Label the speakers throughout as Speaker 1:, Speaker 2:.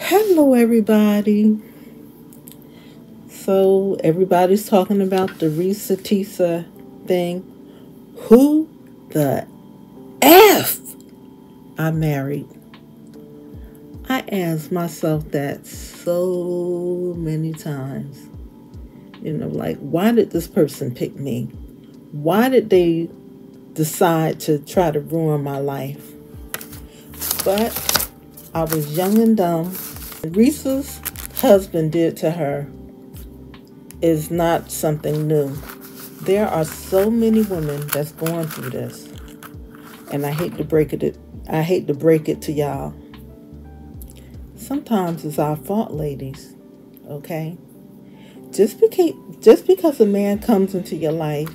Speaker 1: Hello, everybody. So, everybody's talking about the Reesaa Teesaa thing. Who the F I married? I asked myself that so many times. Like, why did this person pick me? Why did they decide to try to ruin my life? But I was young and dumb. Reesa's husband did to her is not something new. There are so many women that's going through this. And I hate to break it to y'all. Sometimes it's our fault, ladies. Okay? Just because a man comes into your life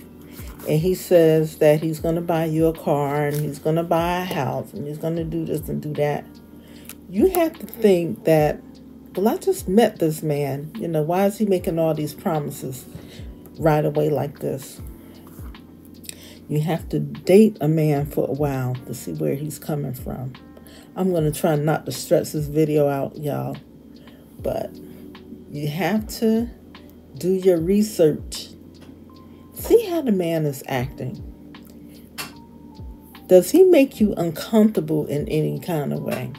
Speaker 1: and he says that he's going to buy you a car and he's going to buy a house and he's going to do this and do that, you have to think that, well, I just met this man. Why is he making all these promises right away like this? You have to date a man for a while to see where he's coming from. I'm going to try not to stretch this video out, y'all. But you have to do your research. See how the man is acting. Does he make you uncomfortable in any kind of way?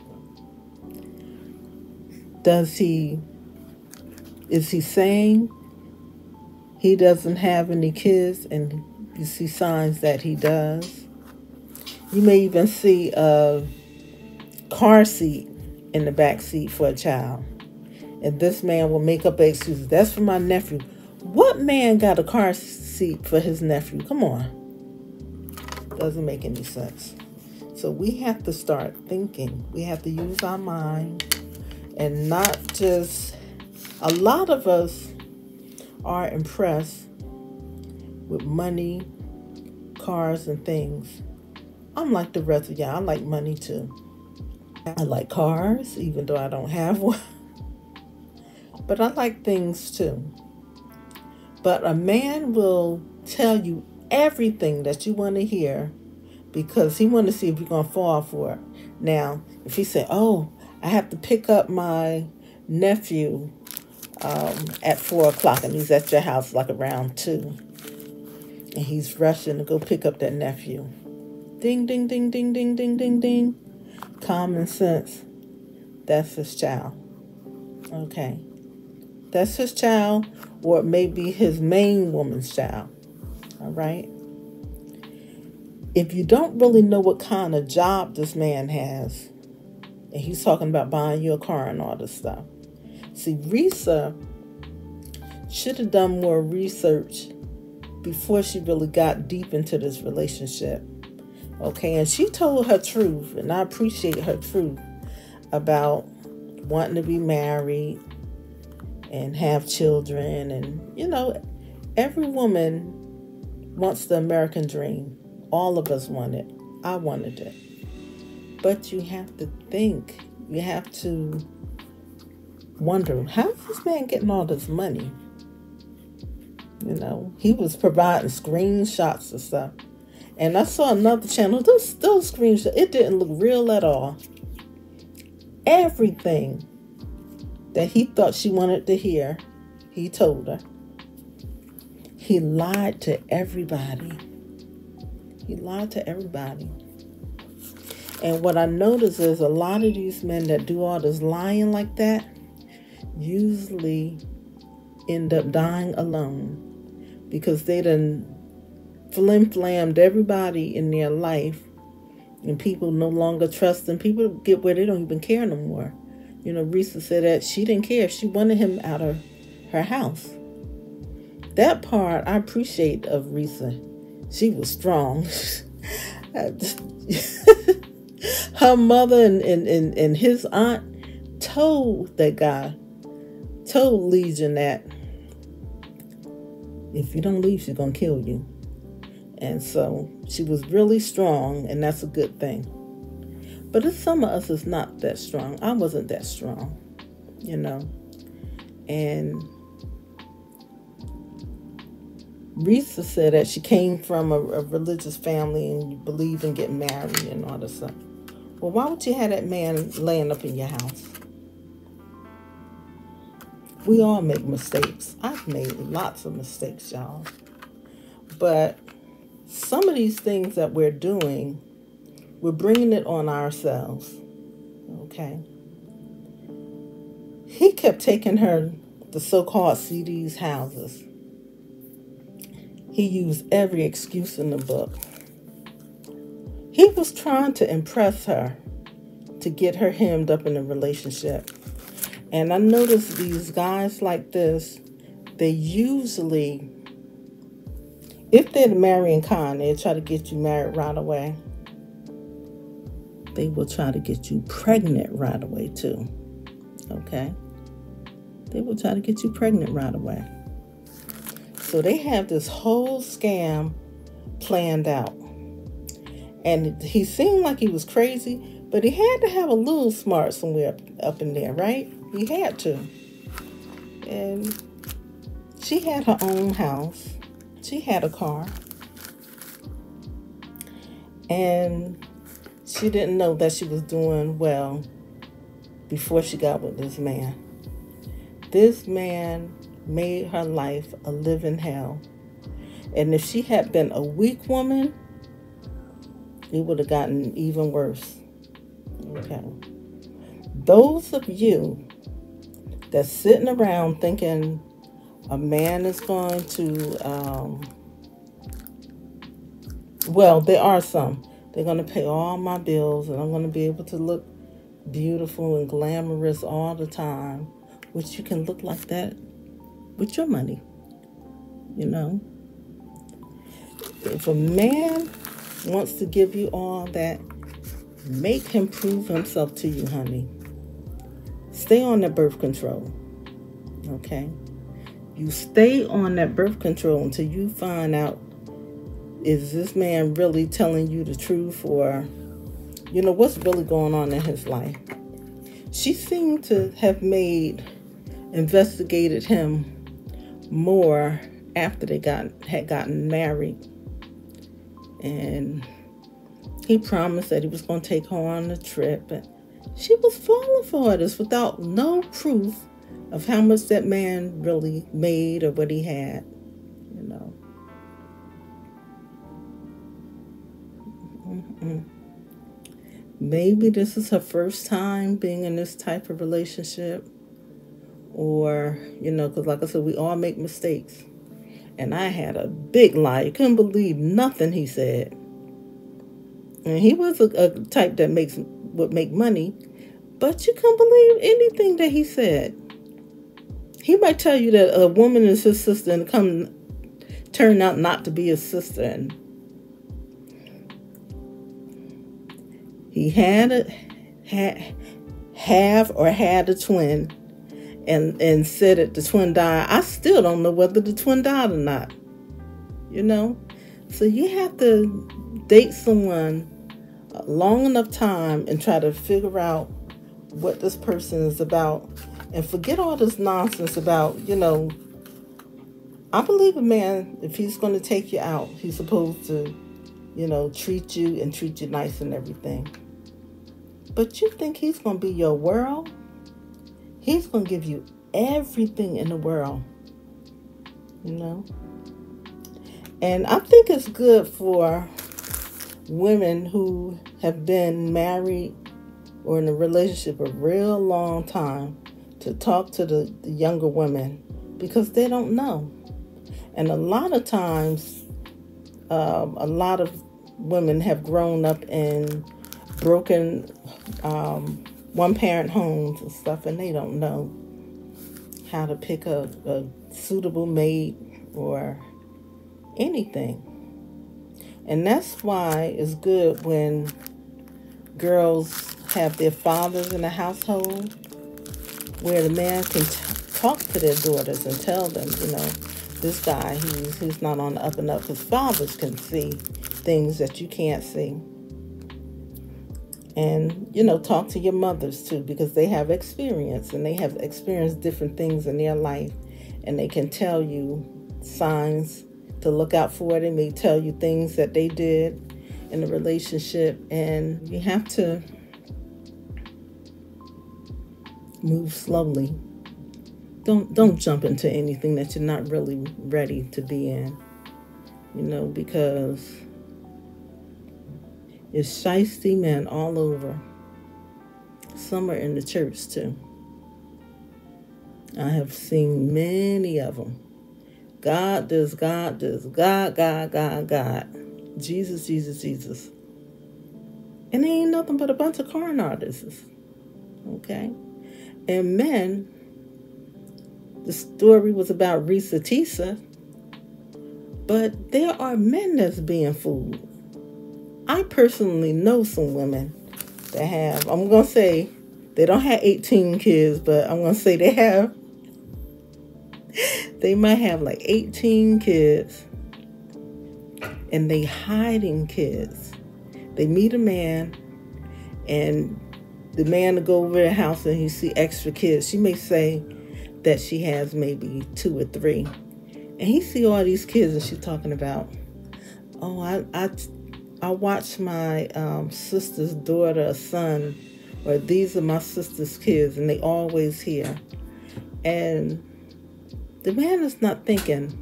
Speaker 1: Is he saying he doesn't have any kids and you see signs that he does? You may even see a car seat in the back seat for a child. And this man will make up excuses. That's for my nephew. What man got a car seat for his nephew? Come on. Doesn't make any sense. So we have to start thinking. We have to use our mind and not just... A lot of us are impressed with money, cars, and things. I'm like the rest of y'all. I like money too. I like cars, even though I don't have one. But I like things too. But a man will tell you everything that you want to hear because he wants to see if you're going to fall for it. Now, if he say, oh, I have to pick up my nephew at 4 o'clock and he's at your house like around 2. And he's rushing to go pick up that nephew. Ding, ding, ding, ding, ding, ding, ding, ding. Common sense. That's his child. Okay. That's his child, or it may be his main woman's child. All right? If you don't really know what kind of job this man has, and he's talking about buying you a car and all this stuff. See, Reesaa should have done more research before she really got deep into this relationship. Okay, and she told her truth, and I appreciate her truth about wanting to be married and have children. And, every woman wants the American dream. All of us want it. I wanted it. But you have to think. You have to wonder, how is this man getting all this money? He was providing screenshots and stuff. And I saw another channel, those screenshots, it didn't look real at all. Everything that he thought she wanted to hear, he told her. He lied to everybody. He lied to everybody. And what I notice is a lot of these men that do all this lying like that usually end up dying alone because they done flim-flammed everybody in their life, and people no longer trust them. People get where they don't even care no more. Reesaa said that she didn't care. She wanted him out of her house. That part I appreciate of Reesaa. She was strong. Her mother and his aunt told Legion that if you don't leave, she's going to kill you. And so she was really strong, and that's a good thing. But some of us is not that strong. I wasn't that strong, And Reesaa said that she came from a religious family and you believe in getting married and all this stuff. Well, why would you have that man laying up in your house? We all make mistakes. I've made lots of mistakes, y'all. But some of these things that we're doing, we're bringing it on ourselves. Okay? He kept taking her to so-called CD's houses. He used every excuse in the book. He was trying to impress her to get her hemmed up in a relationship. And I noticed these guys like this, they usually, if they're the marrying kind, they try to get you married right away. They will try to get you pregnant right away too. Okay? They will try to get you pregnant right away. So they have this whole scam planned out. And he seemed like he was crazy, but he had to have a little smart somewhere up in there, right? He had to. And she had her own house. She had a car. And she didn't know that she was doing well before she got with this man. This man made her life a living hell. And if she had been a weak woman, it would have gotten even worse. Okay. Those of you that's sitting around thinking a man is going to, well, there are some. They're going to pay all my bills and I'm going to be able to look beautiful and glamorous all the time, which you can look like that with your money. You know? If a man wants to give you all that, make him prove himself to you, honey. Stay on that birth control. Okay? You stay on that birth control until you find out, is this man really telling you the truth, or, you know, what's really going on in his life? She seemed to have investigated him more after they had gotten married. And he promised that he was going to take her on a trip. And she was falling for this without no proof of how much that man really made or what he had, you know. Maybe this is her first time being in this type of relationship. Or, you know, because like I said, we all make mistakes. And I had a big lie. You couldn't believe nothing he said. And he was a type that would make money, but you couldn't believe anything that he said. He might tell you that a woman is his sister and turn out not to be his sister. And he had a twin and said that the twin died. I still don't know whether the twin died or not. You know? So you have to date someone a long enough time and try to figure out what this person is about. And forget all this nonsense about, you know, I believe a man, if he's going to take you out, he's supposed to, you know, treat you nice and everything. But you think he's going to be your world? He's going to give you everything in the world, you know? And I think it's good for women who have been married or in a relationship a real long time to talk to the younger women, because they don't know. And a lot of times, a lot of women have grown up in broken one-parent homes and stuff, and they don't know how to pick a suitable mate or anything. And that's why it's good when girls have their fathers in the household, where the man can talk to their daughters and tell them, you know, this guy, he's not on the up and up, because fathers can see things that you can't see. And, you know, talk to your mothers too, because they have experience and they have experienced different things in their life, and they can tell you signs to look out for. They may tell you things that they did in a relationship, and you have to move slowly. don't jump into anything that you're not really ready to be in, you know, because it's shiesty men all over. Some are in the church too. I have seen many of them. God does, God does, God, God, God, God. Jesus, Jesus, Jesus. And they ain't nothing but a bunch of con artists. Okay? And men, the story was about Reesaa Teesaa, but there are men that's being fooled. I personally know some women that have, I'm going to say, they don't have 18 kids, but I'm going to say they might have like 18 kids, and they hiding kids. They meet a man, and the man will go over to the house and he see extra kids. She may say that she has maybe 2 or 3. And he see all these kids, and she's talking about, oh, I watched my sister's daughter or son, or these are my sister's kids, and they always here. And the man is not thinking,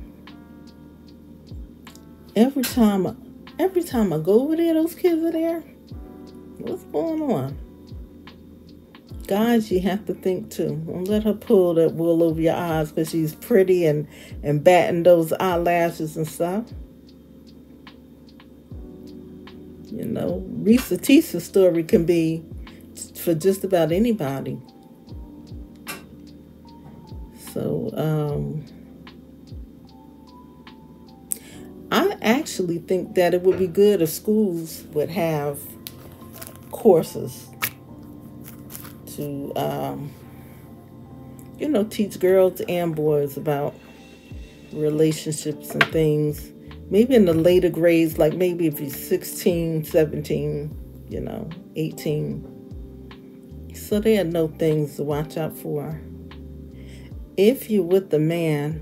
Speaker 1: every time I go over there, those kids are there. What's going on? Guys, you have to think too. Don't let her pull that wool over your eyes because she's pretty and batting those eyelashes and stuff. You know, Reesaa Teesaa's story can be for just about anybody. So, I actually think that it would be good if schools would have courses to, you know, teach girls and boys about relationships and things. Maybe in the later grades, like maybe if you're 16, 17, you know, 18. So they'll know things to watch out for. If you're with the man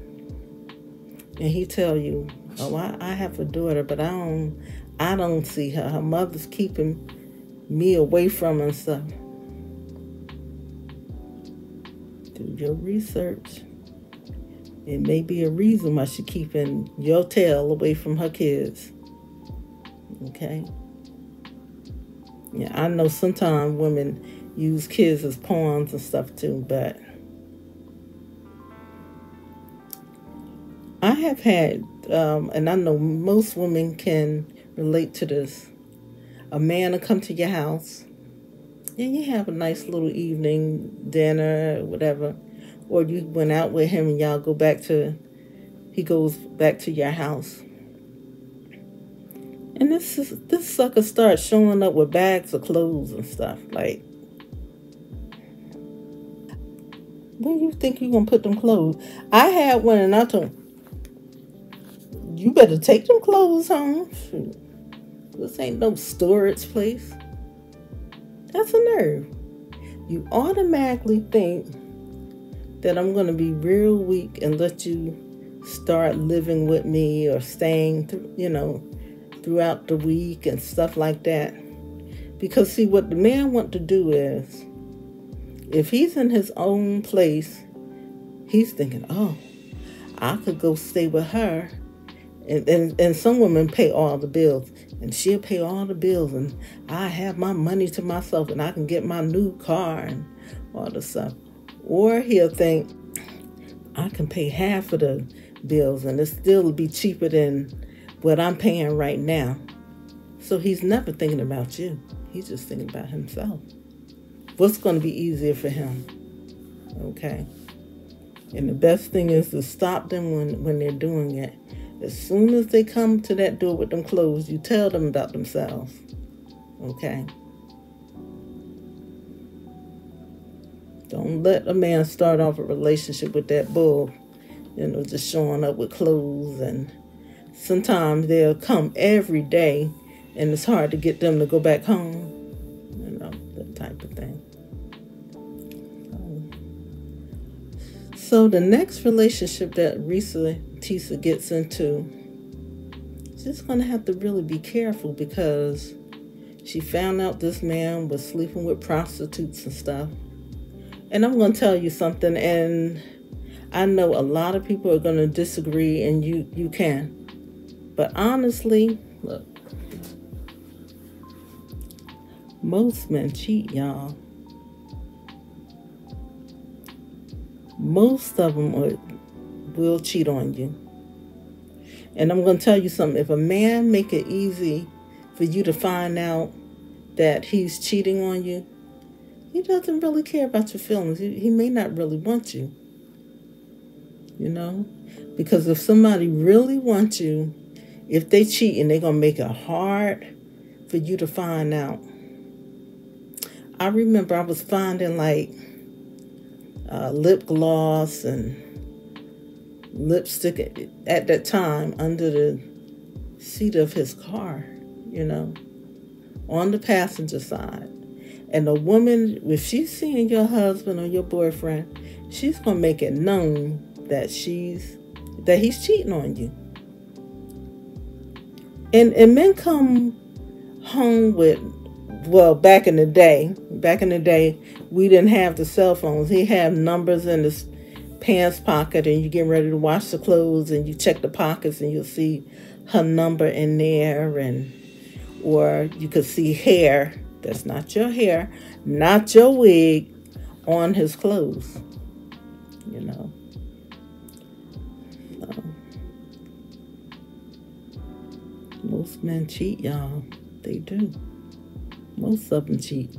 Speaker 1: and he tell you, oh, I have a daughter, but I don't see her. Her mother's keeping me away from her and stuff. Do your research. It may be a reason why she's keeping your tail away from her kids. Okay? Yeah, I know sometimes women use kids as pawns and stuff too, but I have had, and I know most women can relate to this. A man will come to your house, and you have a nice little evening, dinner, whatever. Or you went out with him and y'all he goes back to your house. And this sucker starts showing up with bags of clothes and stuff. Like, where you think you're going to put them clothes? I had one and I told him, you better take them clothes home. Shoot. This ain't no storage place. That's a nerve. You automatically think that I'm going to be real weak and let you start living with me or staying, throughout the week and stuff like that. Because see, what the man wants to do is, if he's in his own place, he's thinking, oh, I could go stay with her. And some women pay all the bills, and she'll pay all the bills, and I have my money to myself, and I can get my new car and all the stuff. Or he'll think, I can pay half of the bills, and it still be cheaper than what I'm paying right now. So he's never thinking about you. He's just thinking about himself. What's going to be easier for him? Okay. And the best thing is to stop them when they're doing it. As soon as they come to that door with them clothes, you tell them about themselves. Okay? Don't let a man start off a relationship with that bull, just showing up with clothes. And sometimes they'll come every day, and it's hard to get them to go back home. That type of thing. So the next relationship that Reesaa Teesaa gets into, she's just going to have to really be careful, because she found out this man was sleeping with prostitutes and stuff. And I'm going to tell you something, and I know a lot of people are going to disagree, and you can. But honestly, look, most men cheat, y'all. Most of them will cheat on you. And I'm going to tell you something. If a man make it easy for you to find out that he's cheating on you, he doesn't really care about your feelings. He may not really want you. You know? Because if somebody really wants you, if they cheating, they're going to make it hard for you to find out. I remember I was finding like lip gloss and lipstick at that time under the seat of his car, you know, on the passenger side. And a woman, if she's seeing your husband or your boyfriend, she's going to make it known that he's cheating on you. And men come home with, well, back in the day, we didn't have the cell phones. He had numbers in his pants pocket, and you get ready to wash the clothes, and you check the pockets, and you'll see her number in there, or you could see hair that's not your hair, not your wig, on his clothes. You know. So, most men cheat, y'all. They do. Most of them cheat.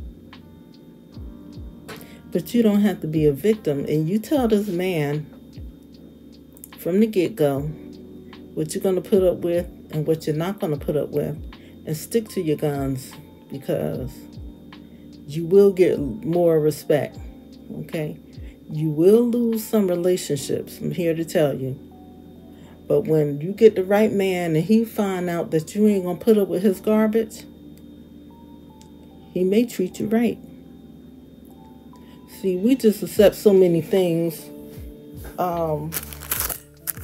Speaker 1: But you don't have to be a victim. And you tell this man from the get-go what you're going to put up with and what you're not going to put up with. And stick to your guns, because you will get more respect. Okay? You will lose some relationships. I'm here to tell you. But when you get the right man and he find out that you ain't going to put up with his garbage, he may treat you right. See, we just accept so many things.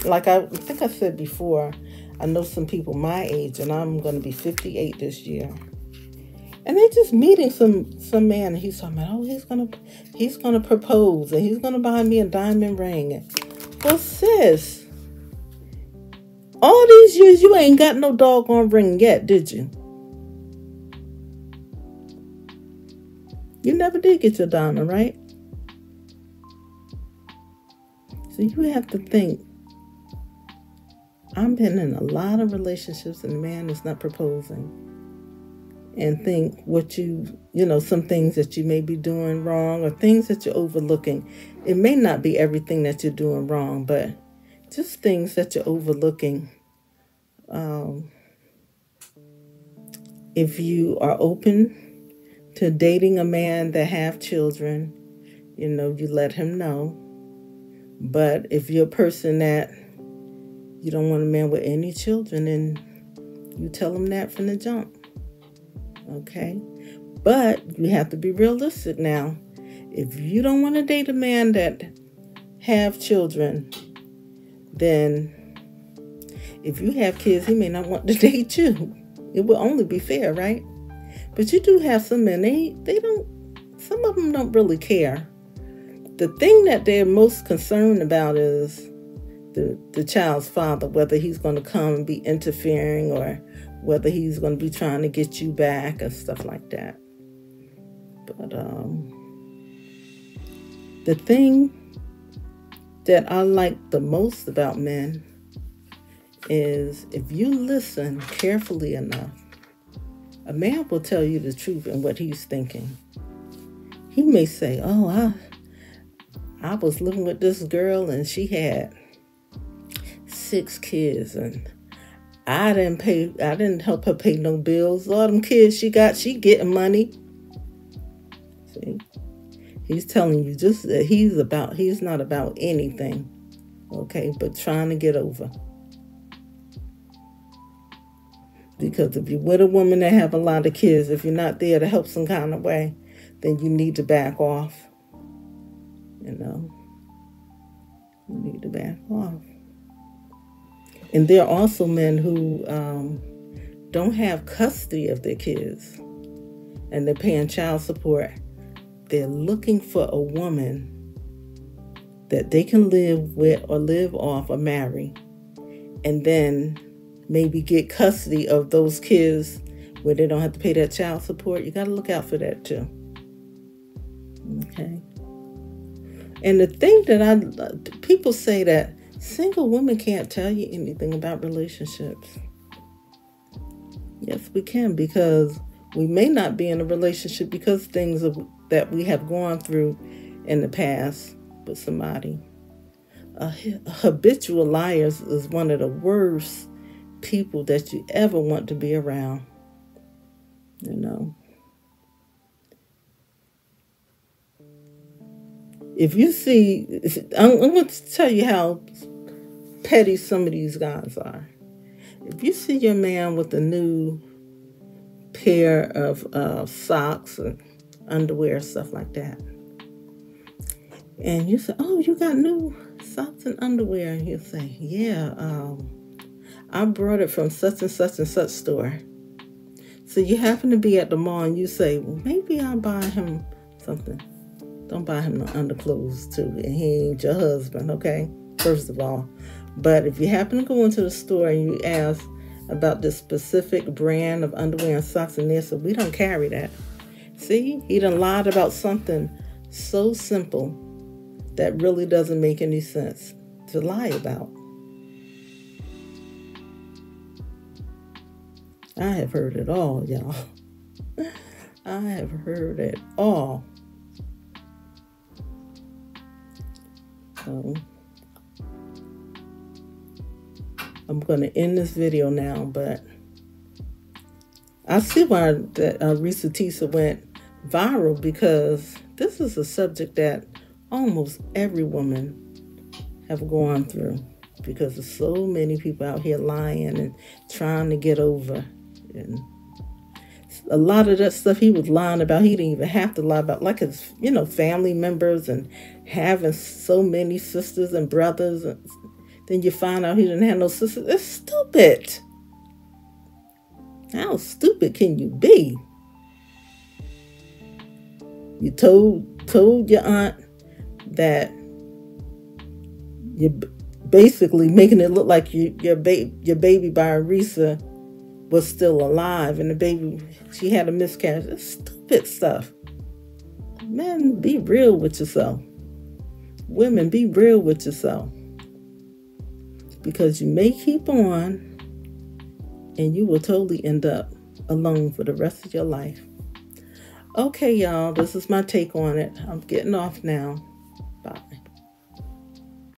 Speaker 1: Like I think I said before, I know some people my age, and I'm going to be 58 this year. And they're just meeting some man, and he's talking about, oh, he's gonna propose, and he's gonna buy me a diamond ring. Well, sis, all these years you ain't got no doggone ring yet, did you? You never did get your diamond, right? So you have to think, I've been in a lot of relationships and the man is not proposing. And think what some things that you may be doing wrong or things that you're overlooking. It may not be everything that you're doing wrong, but just things that you're overlooking. If you are open to dating a man that have children, you let him know. But if you're a person that you don't want a man with any children, then you tell him that from the jump. Okay? But you have to be realistic now. If you don't want to date a man that have children, then if you have kids, he may not want to date you. It will only be fair, right? But you do have some men, some of them don't really care. The thing that they're most concerned about is the child's father, whether he's going to come and be interfering or whether he's going to be trying to get you back and stuff like that. But the thing that I like the most about men is if you listen carefully enough, a man will tell you the truth and what he's thinking. He may say, oh, I was living with this girl and she had 6 kids and I didn't help her pay no bills. All them kids she getting money. See? He's telling you just that he's not about anything. Okay, but trying to get over. Because if you're with a woman that have a lot of kids, if you're not there to help some kind of way, then you need to back off. You need to back off. And there are also men who don't have custody of their kids and they're paying child support. They're looking for a woman that they can live with or live off or marry, and then maybe get custody of those kids where they don't have to pay that child support. You got to look out for that too. Okay. And the thing that people say that single women can't tell you anything about relationships. Yes, we can, because we may not be in a relationship because things that we have gone through in the past with somebody. Habitual liars is one of the worst people that you ever want to be around. You know. If you see, I'm going to tell you how petty some of these guys are. If you see your man with a new pair of socks or underwear, stuff like that, and you say, "Oh, you got new socks and underwear," and he'll say, "Yeah, I brought it from such and such and such store." So you happen to be at the mall and you say, "Well, maybe I'll buy him something." Don't buy him no underclothes too, and he ain't your husband, okay? First of all. But if you happen to go into the store and you ask about this specific brand of underwear and socks, and they say, "We don't carry that." See, he done lied about something so simple that really doesn't make any sense to lie about. I have heard it all, y'all. I have heard it all. So I'm going to end this video now, but I see why that Reesaa Teesaa went viral, because this is a subject that almost every woman have gone through, because there's so many people out here lying and trying to get over. And a lot of that stuff he was lying about, he didn't even have to lie about, like his, family members and having so many sisters and brothers. And then you find out he didn't have no sisters. It's stupid. How stupid can you be? You told your aunt that you're basically making it look like your baby by Reesaa was still alive, and the baby, she had a miscarriage. It's stupid stuff. Men, be real with yourself. Women, be real with yourself. Because you may keep on, and you will totally end up alone for the rest of your life. Okay, y'all, this is my take on it. I'm getting off now.